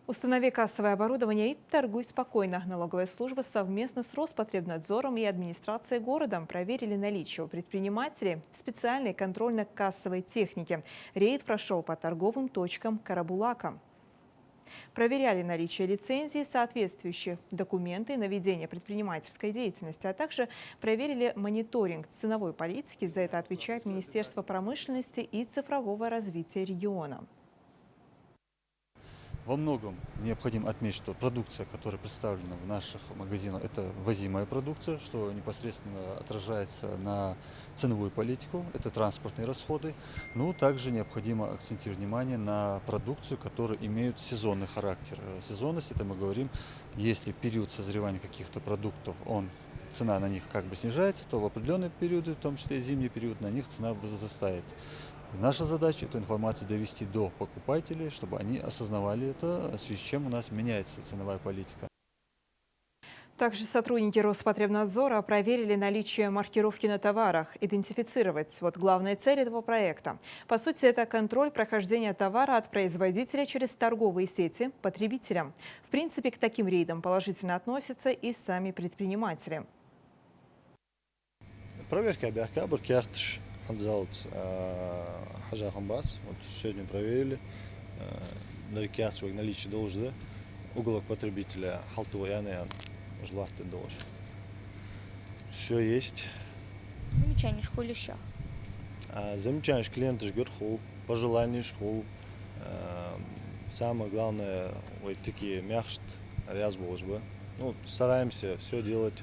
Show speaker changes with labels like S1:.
S1: Установи кассовое оборудование и торгуй спокойно. Налоговая служба совместно с Роспотребнадзором и администрацией города проверили наличие у предпринимателей специальной контрольно-кассовой техники. Рейд прошел по торговым точкам Карабулака. Проверяли наличие лицензии, соответствующие документы на ведение предпринимательской деятельности, а также проверили мониторинг ценовой политики. За это отвечает Министерство промышленности и цифрового развития региона.
S2: Во многом необходимо отметить, что продукция, которая представлена в наших магазинах, это ввозимая продукция, что непосредственно отражается на ценовую политику, это транспортные расходы. Ну, также необходимо акцентировать внимание на продукцию, которая имеет сезонный характер. Сезонность, это мы говорим, если период созревания каких-то продуктов, цена на них как бы снижается, то в определенные периоды, в том числе и зимний период, на них цена возрастает. Наша задача эту информацию довести до покупателей, чтобы они осознавали это, в связи с чем у нас меняется ценовая политика.
S1: Также сотрудники Роспотребнадзора проверили наличие маркировки на товарах, идентифицировать. Вот главная цель этого проекта. По сути, это контроль прохождения товара от производителя через торговые сети потребителям. В принципе, к таким рейдам положительно относятся и сами предприниматели.
S3: Проверка обязательно, отзываться Хажахамбас. Вот сегодня проверили. Наличие должны. Уголок потребителя халтуяны желательно должен. Все есть.
S4: Замечание школы еще.
S3: Замечаешь клиента жгет хол, пожелания школ. Самое главное, вот такие мягче, ряз бы. Ну, стараемся все делать